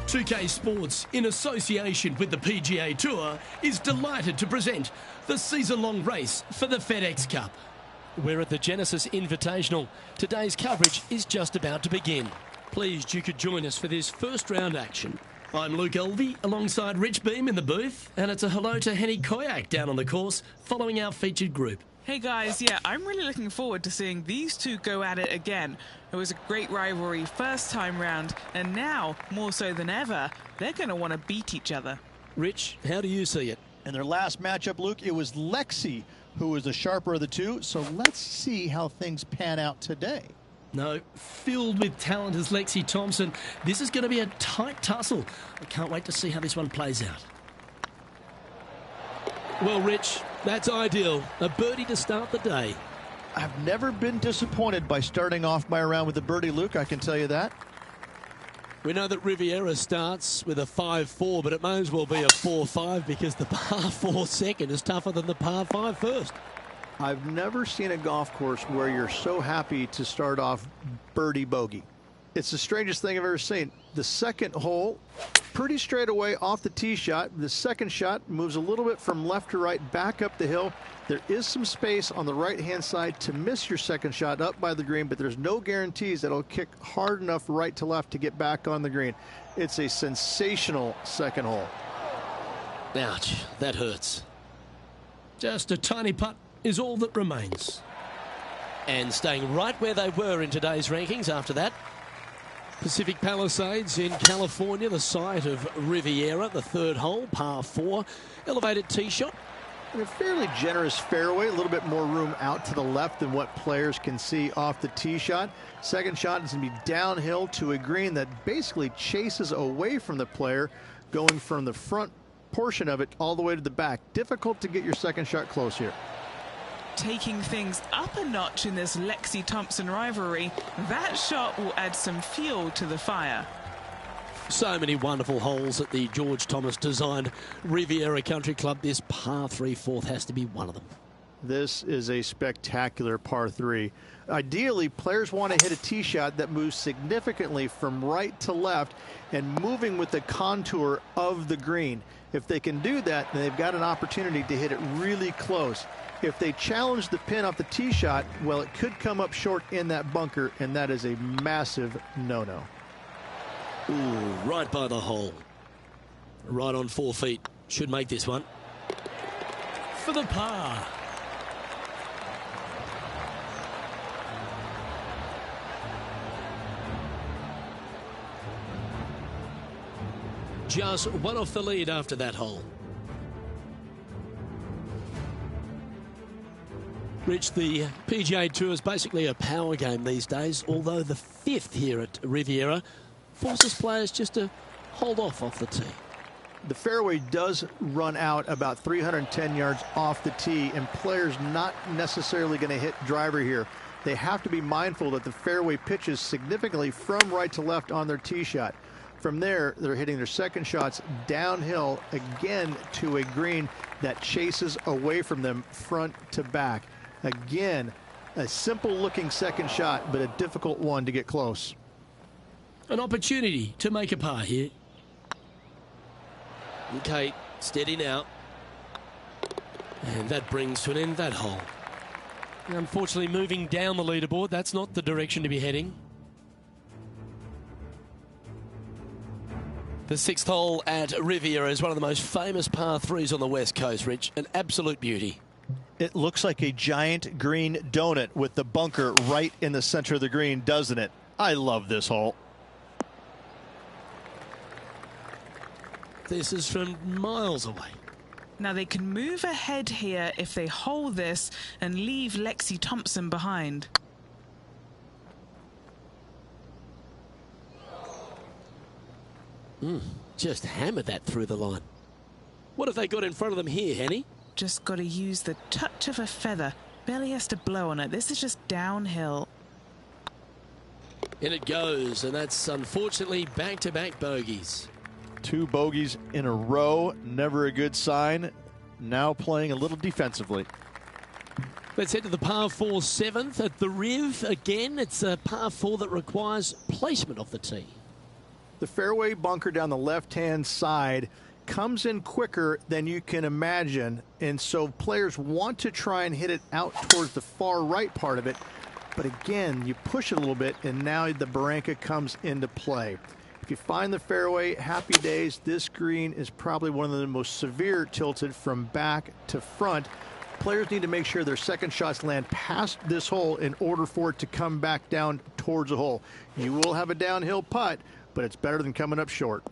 2K Sports, in association with the PGA Tour, is delighted to present the season-long race for the FedEx Cup. We're at the Genesis Invitational. Today's coverage is just about to begin. Pleased you could join us for this first round action. I'm Luke Elvey, alongside Rich Beam in the booth, and it's a hello to Henny Koyak down on the course, following our featured group. Hey guys, yeah, I'm really looking forward to seeing these two go at it again. It was a great rivalry first time round, and now, more so than ever, they're going to want to beat each other. Rich, how do you see it? In their last matchup, Luke, it was Lexi who was the sharper of the two, so let's see how things pan out today. No, filled with talent is Lexi Thompson. This is going to be a tight tussle. I can't wait to see how this one plays out. Well, Rich, that's ideal. A birdie to start the day. I've never been disappointed by starting off my round with a birdie, Luke, I can tell you that. We know that Riviera starts with a 5-4, but it may as well be a 4-5 because the par 4 second is tougher than the par 5 first. I've never seen a golf course where you're so happy to start off birdie bogey. It's the strangest thing I've ever seen. The second hole, pretty straight away off the tee shot. The second shot moves a little bit from left to right, back up the hill. There is some space on the right-hand side to miss your second shot up by the green, but there's no guarantees that it'll kick hard enough right to left to get back on the green. It's a sensational second hole. Ouch, that hurts. Just a tiny putt is all that remains. And staying right where they were in today's rankings after that. Pacific Palisades in California, the site of Riviera, the third hole, par 4, elevated tee shot. And a fairly generous fairway, a little bit more room out to the left than what players can see off the tee shot. Second shot is going to be downhill to a green that basically chases away from the player, going from the front portion of it all the way to the back. Difficult to get your second shot close here. Taking things up a notch in this Lexi Thompson rivalry, that shot will add some fuel to the fire. So many wonderful holes at the George Thomas designed Riviera Country Club. This par 3 fourth has to be one of them. This is a spectacular par 3. Ideally, players want to hit a tee shot that moves significantly from right to left and moving with the contour of the green. If they can do that, then they've got an opportunity to hit it really close. If they challenge the pin off the tee shot, well, it could come up short in that bunker, and that is a massive no-no. Ooh, right by the hole. Right on 4 feet. Should make this one. For the par. Just one off the lead after that hole. Rich, the PGA Tour is basically a power game these days, although the 5th here at Riviera forces players just to hold off the tee. The fairway does run out about 310 yards off the tee, and players not necessarily going to hit driver here. They have to be mindful that the fairway pitches significantly from right to left on their tee shot. From there, they're hitting their second shots downhill again to a green that chases away from them front to back. Again, a simple looking second shot, but a difficult one to get close. An opportunity to make a par here. Okay, steady now. And that brings to an end that hole. Unfortunately, moving down the leaderboard, that's not the direction to be heading. The 6th hole at Riviera is one of the most famous par 3s on the West Coast, Rich. An absolute beauty. It looks like a giant green donut with the bunker right in the center of the green, doesn't it? I love this hole. This is from miles away. Now they can move ahead here if they hold this and leave Lexi Thompson behind. Just hammered that through the line. What have they got in front of them here, Henny? Just got to use the touch of a feather. Barely has to blow on it. This is just downhill. In it goes, and that's unfortunately back-to-back bogeys. 2 bogeys in a row, never a good sign. Now playing a little defensively. Let's head to the par 4 7th at the Riv. Again, it's a par 4 that requires placement off the tee. The fairway bunker down the left-hand side comes in quicker than you can imagine, and so players want to try and hit it out towards the far right part of it. But again, you push it a little bit, and now the Barranca comes into play. If you find the fairway, happy days. This green is probably one of the most severe tilted from back to front. Players need to make sure their second shots land past this hole in order for it to come back down towards the hole. You will have a downhill putt, but it's better than coming up short.